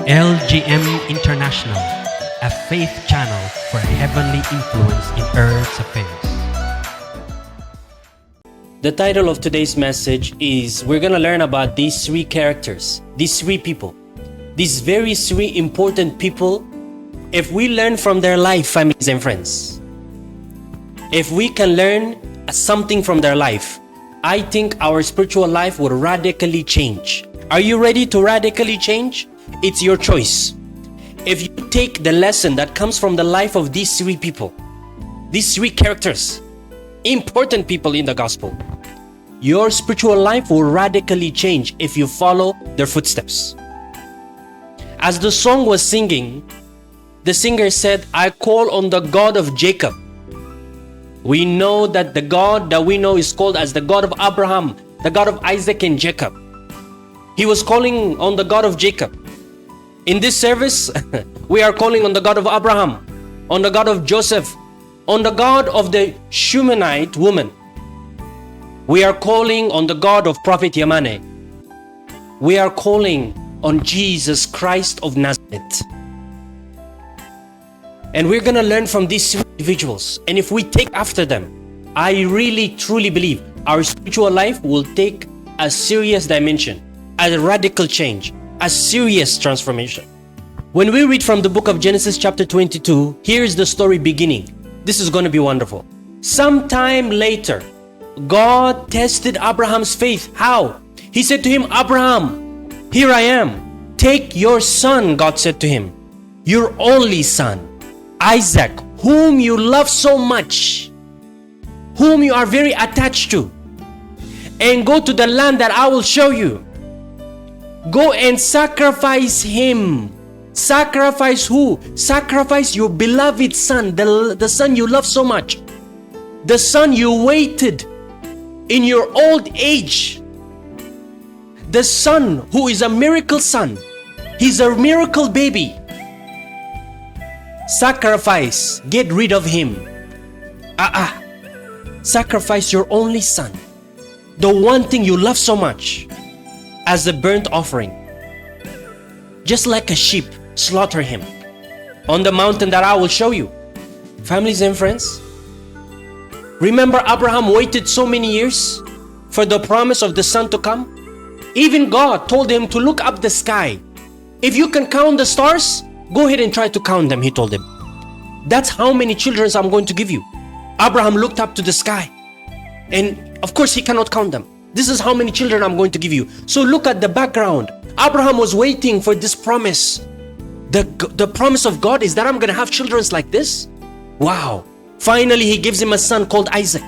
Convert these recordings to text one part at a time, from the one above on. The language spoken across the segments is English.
L.G.M. International, a faith channel for heavenly influence in Earth's affairs. The title of today's message is we're going to learn about these three characters, these three people, these very three important people. If we learn from their life, families and friends, if we can learn something from their life, I think our spiritual life will radically change. Are you ready to radically change? It's your choice. If you take the lesson that comes from the life of these three people, these three characters, important people in the gospel, your spiritual life will radically change if you follow their footsteps. As the song was singing, the singer said, I call on the God of Jacob. We know that the God that we know is called as the God of Abraham, the God of Isaac and Jacob. He was calling on the God of Jacob. In this service, we are calling on the God of Abraham, on the God of Joseph, on the God of the Shunammite woman. We are calling on the God of Prophet Yamane. We are calling on Jesus Christ of Nazareth. And we're going to learn from these three individuals. And if we take after them, I really truly believe our spiritual life will take a serious dimension, a radical change, a serious transformation. When we read from the book of Genesis chapter 22, here is the story beginning. This is going to be wonderful. Sometime later, God tested Abraham's faith. How? He said to him, Abraham, here I am. Take your son, God said to him, your only son, Isaac, whom you love so much, whom you are very attached to, and go to the land that I will show you. Go and sacrifice him. Sacrifice who? Sacrifice your beloved son, the son you love so much, the son you waited in your old age, the son who is a miracle son. He's a miracle baby. Sacrifice, get rid of him. Sacrifice your only son, the one thing you love so much, as a burnt offering. Just like a sheep, slaughter him on the mountain that I will show you. Families and friends, remember Abraham waited so many years for the promise of the son to come? Even God told him to look up the sky. If you can count the stars, go ahead and try to count them, he told him. That's how many children I'm going to give you. Abraham looked up to the sky, and of course he cannot count them. This is how many children I'm going to give you. So look at the background. Abraham was waiting for this promise. The promise of God is that I'm going to have children like this. Wow. Finally, he gives him a son called Isaac.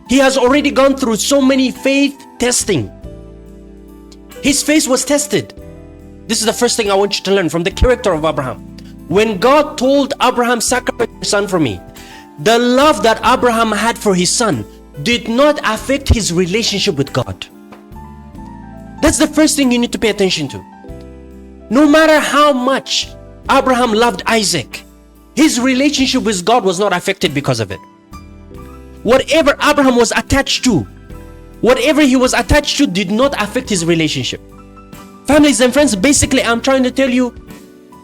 He has already gone through so many faith testing. His faith was tested. This is the first thing I want you to learn from the character of Abraham. When God told Abraham, sacrifice your son for me, the love that Abraham had for his son did not affect his relationship with God. That's the first thing you need to pay attention to. No matter how much Abraham loved Isaac, his relationship with God was not affected because of it. Whatever Abraham was attached to, whatever he was attached to did not affect his relationship. Families and friends, basically I'm trying to tell you,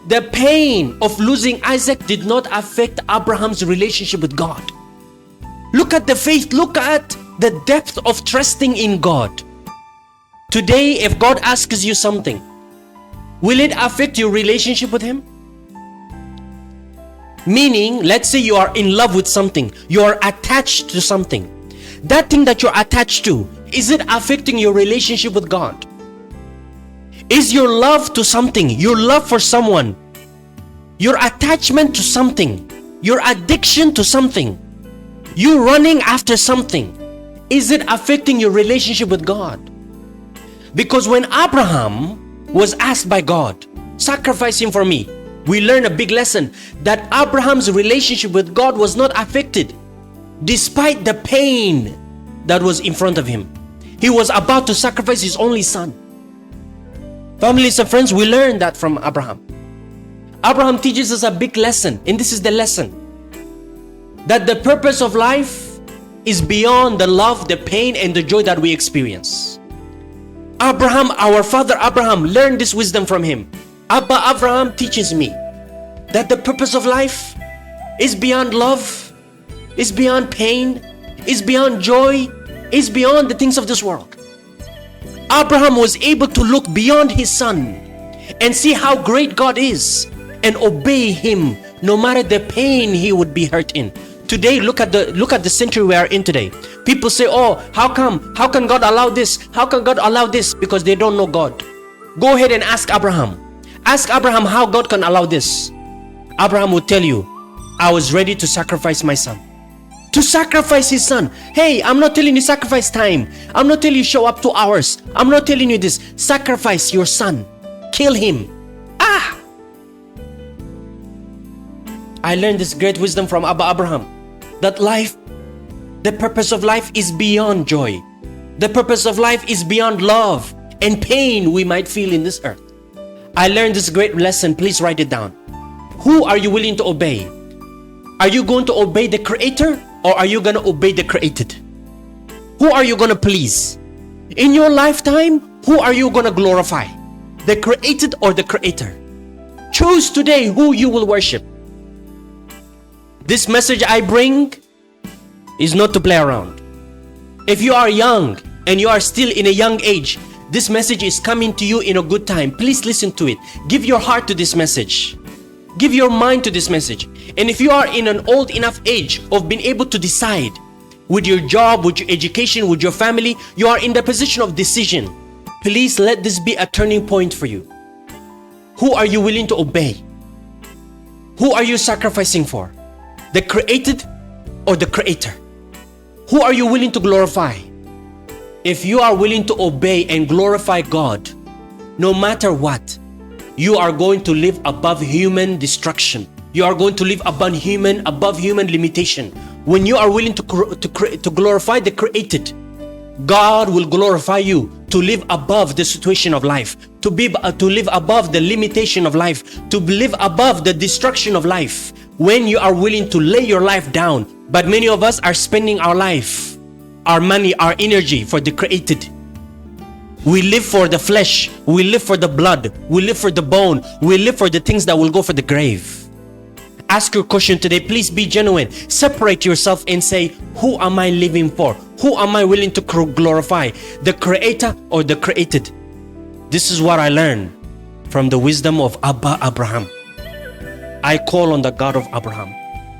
the pain of losing Isaac did not affect Abraham's relationship with God. Look at the faith, look at the depth of trusting in God. Today, if God asks you something, will it affect your relationship with Him? Meaning, let's say you are in love with something, you are attached to something. That thing that you're attached to, is it affecting your relationship with God? Is your love to something, your love for someone, your attachment to something, your addiction to something, you running after something, is it affecting your relationship with God? Because when Abraham was asked by God, sacrifice him for me, we learn a big lesson that Abraham's relationship with God was not affected despite the pain that was in front of him. He was about to sacrifice his only son. Families and friends, we learn that from Abraham. Abraham teaches us a big lesson, and this is the lesson, that the purpose of life is beyond the love, the pain, and the joy that we experience. Abraham, our father Abraham, learned this wisdom from him. Abba Abraham teaches me that the purpose of life is beyond love, is beyond pain, is beyond joy, is beyond the things of this world. Abraham was able to look beyond his son and see how great God is and obey him no matter the pain he would be hurt in. Today, look at the century we are in today. People say, oh, how can God allow this? How can God allow this? Because they don't know God. Go ahead and ask Abraham. Ask Abraham how God can allow this. Abraham would tell you, I was ready to sacrifice my son. To sacrifice his son. Hey, I'm not telling you sacrifice time. I'm not telling you show up 2 hours. I'm not telling you this. Sacrifice your son. Kill him. I learned this great wisdom from Abba Abraham, that life, the purpose of life is beyond joy. The purpose of life is beyond love and pain we might feel in this earth. I learned this great lesson. Please write it down. Who are you willing to obey? Are you going to obey the Creator, or are you going to obey the created? Who are you going to please? In your lifetime, who are you going to glorify? The created or the Creator? Choose today who you will worship. This message I bring is not to play around. If you are young and you are still in a young age, this message is coming to you in a good time. Please listen to it. Give your heart to this message. Give your mind to this message. And if you are in an old enough age of being able to decide with your job, with your education, with your family, you are in the position of decision. Please let this be a turning point for you. Who are you willing to obey? Who are you sacrificing for? The created or the Creator? Who are you willing to glorify? If you are willing to obey and glorify God, no matter what, you are going to live above human destruction. You are going to live above human limitation. When you are willing to glorify the created, God will glorify you to live above the situation of life, to live above the limitation of life, to live above the destruction of life. When you are willing to lay your life down. But many of us are spending our life, our money, our energy for the created. We live for the flesh, we live for the blood, we live for the bone, we live for the things that will go for the grave. Ask your question today. Please be genuine. Separate yourself and say, who am I living for? Who am I willing to glorify? The Creator or the created? This is what I learned from the wisdom of Abba Abraham. I call on the God of Abraham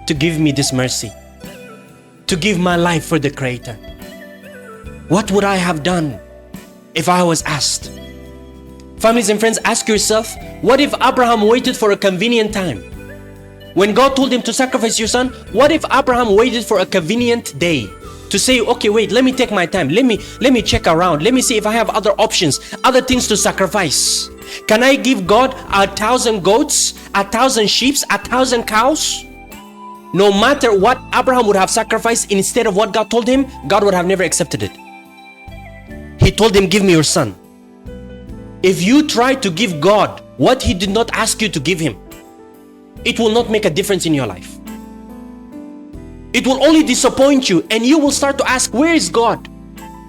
to give me this mercy, to give my life for the Creator. What would I have done if I was asked? Families and friends, ask yourself, what if Abraham waited for a convenient time? When God told him to sacrifice your son, what if Abraham waited for a convenient day to say, okay, wait, let me take my time. Let me check around. Let me see if I have other options, other things to sacrifice. Can I give God 1,000 goats, 1,000 sheep, 1,000 cows? No matter what Abraham would have sacrificed instead of what God told him, God would have never accepted it. He told him, give me your son. If you try to give God what He did not ask you to give Him, it will not make a difference in your life. It will only disappoint you, and you will start to ask, where is God?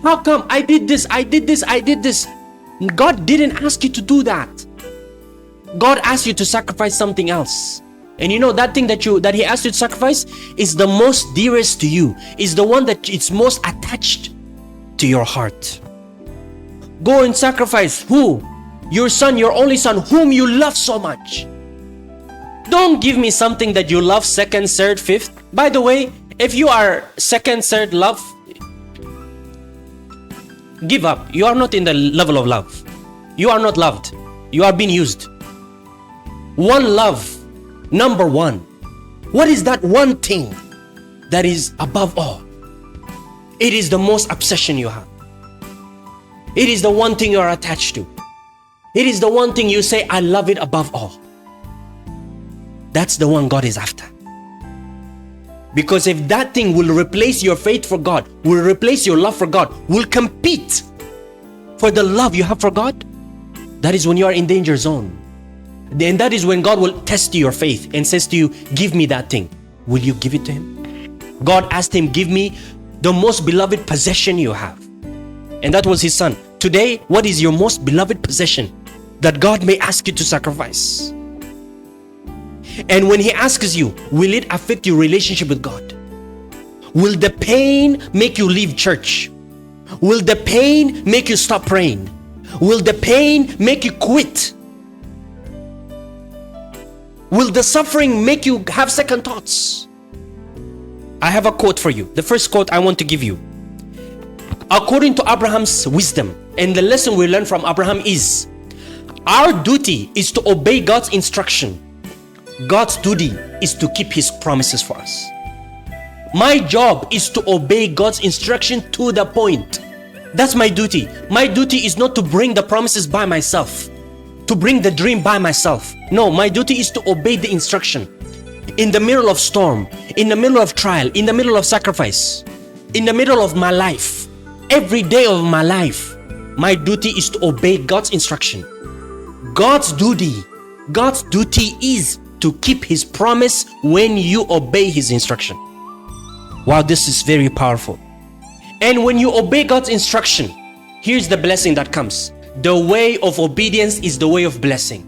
How come I did this, I did this, I did this? God didn't ask you to do that. God asked you to sacrifice something else. And you know that thing that He asked you to sacrifice is the most dearest to you, is the one that it's most attached to your heart. Go and sacrifice who? Your son, your only son, whom you love so much. Don't give me something that you love second, third, fifth. By the way, if you are second, third love, give up. You are not in the level of love. You are not loved. You are being used. One love, number one. What is that one thing that is above all? It is the most obsession you have. It is the one thing you are attached to. It is the one thing you say, I love it above all. That's the one God is after. Because if that thing will replace your faith for God, will replace your love for God, will compete for the love you have for God, that is when you are in danger zone. Then that is when God will test your faith and says to you, give me that thing. Will you give it to Him? God asked him, give me the most beloved possession you have. And that was his son. Today, what is your most beloved possession? that God may ask you to sacrifice. And when He asks you, will it affect your relationship with God? Will the pain make you leave church? Will the pain make you stop praying? Will the pain make you quit? Will the suffering make you have second thoughts? I have a quote for you. The first quote I want to give you. According to Abraham's wisdom, and the lesson we learn from Abraham is, our duty is to obey God's instruction. God's duty is to keep His promises for us. My job is to obey God's instruction to the point. That's my duty. My duty is not to bring the promises by myself, to bring the dream by myself. No, my duty is to obey the instruction. In the middle of storm, in the middle of trial, in the middle of sacrifice, in the middle of my life, every day of my life, my duty is to obey God's instruction. God's duty is to keep His promise when you obey His instruction. Wow, this is very powerful. And when you obey God's instruction, here's the blessing that comes. The way of obedience is the way of blessing.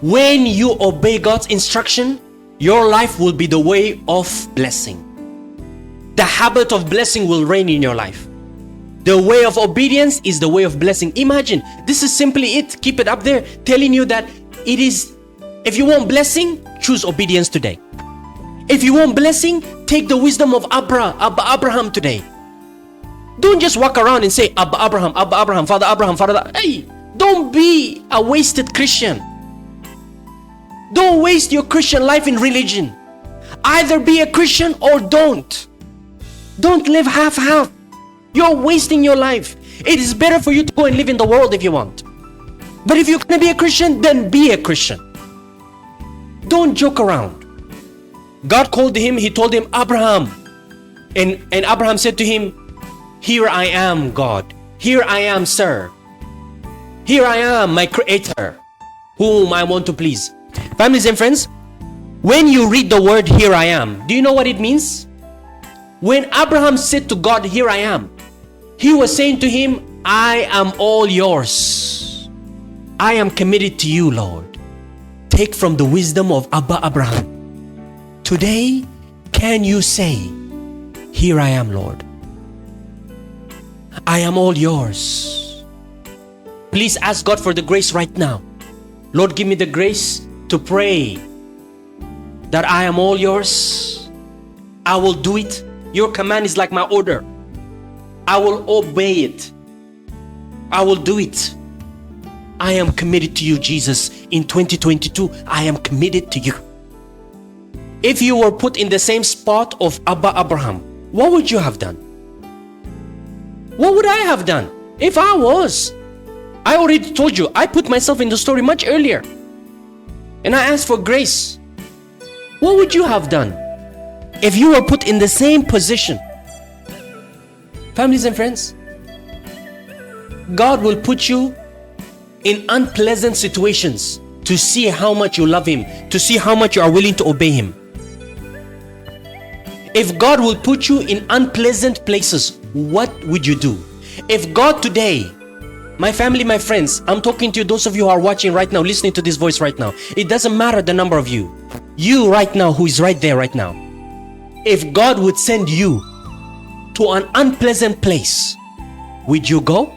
When you obey God's instruction, your life will be the way of blessing. The habit of blessing will reign in your life. The way of obedience is the way of blessing. Imagine, this is simply it. Keep it up there, telling you that it is, if you want blessing, choose obedience today. If you want blessing, take the wisdom of Abraham today. Don't just walk around and say, Abba Abraham, Father Abraham, Father. Hey, don't be a wasted Christian. Don't waste your Christian life in religion. Either be a Christian or don't. Don't live half-half. You're wasting your life. It is better for you to go and live in the world if you want. But if you're going to be a Christian, then be a Christian. Don't joke around. God called him, He told him, Abraham. And Abraham said to Him, here I am, God. Here I am, sir. Here I am, my Creator, whom I want to please. Families and friends, when you read the word here I am, do you know what it means? When Abraham said to God, here I am, he was saying to Him, I am all yours. I am committed to you, Lord. Take from the wisdom of Abba Abraham. Today, can you say, here I am, Lord. I am all yours. Please ask God for the grace right now. Lord, give me the grace to pray that I am all yours. I will do it. Your command is like my order. I will obey it. I will do it. I am committed to you, Jesus. In 2022, I am committed to you. If you were put in the same spot of Abba Abraham, what would you have done? What would I have done if I was? I already told you, I put myself in the story much earlier. And I asked for grace. What would you have done if you were put in the same position? Families and friends, God will put you in unpleasant situations to see how much you love Him, to see how much you are willing to obey Him. If God will put you in unpleasant places, what would you do? If God today, my family, my friends, I'm talking to you, those of you who are watching right now, listening to this voice right now. It doesn't matter the number of you. You right now, who is right there right now. If God would send you to an unpleasant place, would you go?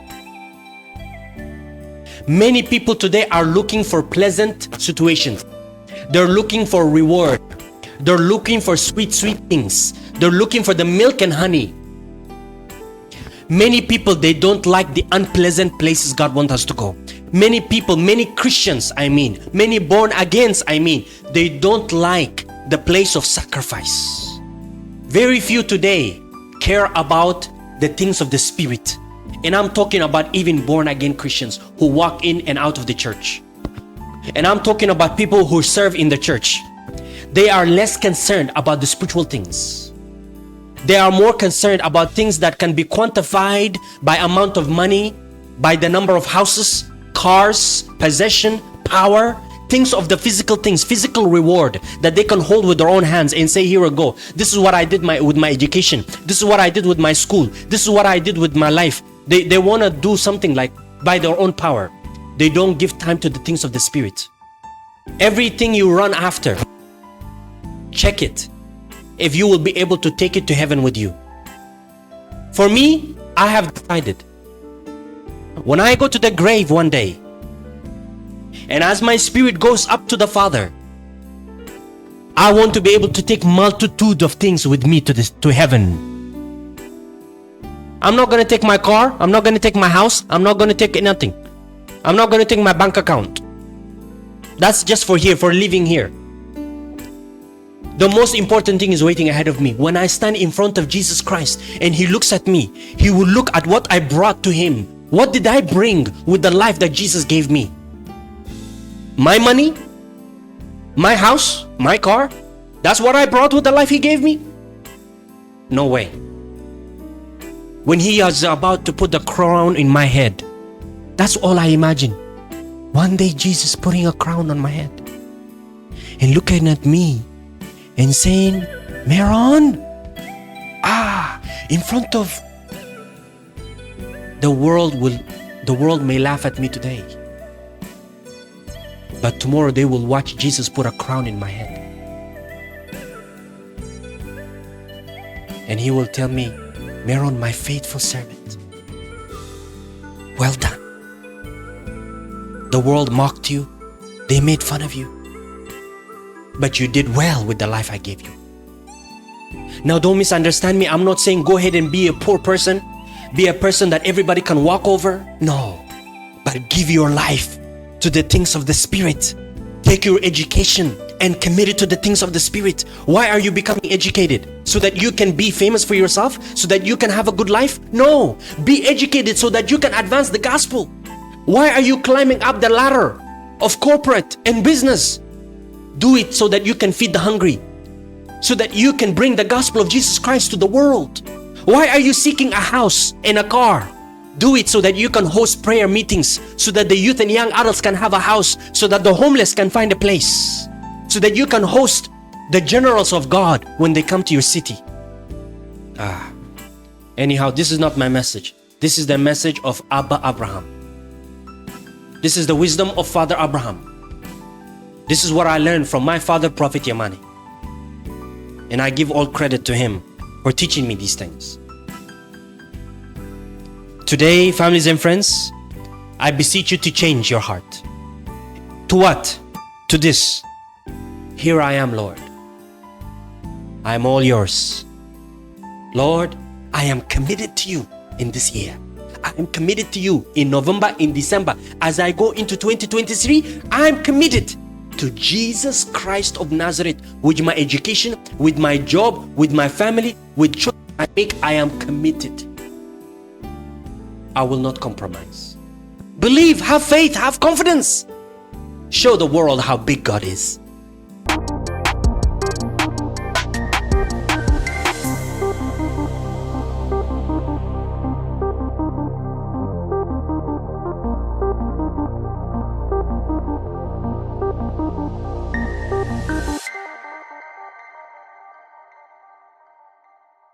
Many people today are looking for pleasant situations. They're looking for reward. They're looking for sweet things. They're looking for the milk and honey. Many people, they don't like the unpleasant places God wants us to go. Many people, many Christians, many born agains, they don't like the place of sacrifice. Very few today care about the things of the Spirit. And I'm talking about even born again Christians who walk in and out of the church. And I'm talking about people who serve in the church. They are less concerned about the spiritual things. They are more concerned about things that can be quantified by amount of money, by the number of houses, cars, possession, power, things of the physical things, physical reward that they can hold with their own hands and say, here we go. This is what I did with my education. This is what I did with my school. This is what I did with my life. They want to do something like by their own power. they don't give time to the things of the Spirit. Everything you run after, check it if you will be able to take it to heaven with you. For me, I have decided, when I go to the grave one day, and as my spirit goes up to the Father, I want to be able to take multitude of things with me to heaven. I'm not going to take my car. I'm not going to take my house. I'm not going to take nothing. I'm not going to take my bank account. That's just for here, for living here. The most important thing is waiting ahead of me. When I stand in front of Jesus Christ and He looks at me, He will look at what I brought to Him. What did I bring with the life that Jesus gave me? My money? My house? My car? That's what I brought with the life He gave me? No way. When He is about to put the crown in my head, that's all I imagine. One day Jesus putting a crown on my head and looking at me and saying, Meron, in front of the world may laugh at me today, but tomorrow they will watch Jesus put a crown in my head. And He will tell me, Meron, my faithful servant, well done. The world mocked you, they made fun of you, but you did well with the life I gave you. Now don't misunderstand me. I'm not saying go ahead and be a poor person, be a person that everybody can walk over. No, but give your life to the things of the Spirit. Take your education and commit it to the things of the Spirit. Why are you becoming educated? So that you can be famous for yourself? So that you can have a good life? No, be educated so that you can advance the gospel. Why are you climbing up the ladder of corporate and business? Do it so that you can feed the hungry, so that you can bring the gospel of Jesus Christ to the world. Why are you seeking a house and a car? Do it so that you can host prayer meetings, so that the youth and young adults can have a house, so that the homeless can find a place, so that you can host the generals of God when they come to your city. Anyhow, this is not my message. This is the message of Abba Abraham. This is the wisdom of Father Abraham. This is what I learned from my father, Prophet Yamani. And I give all credit to him for teaching me these things. Today, families and friends, I beseech you to change your heart. To what? To this. Here I am, Lord. I am all yours. Lord, I am committed to you in this year. I am committed to you in November, in December. As I go into 2023, I am committed to Jesus Christ of Nazareth. With my education, with my job, with my family, with children I make, I am committed. I will not compromise. Believe, have faith, have confidence. Show the world how big God is.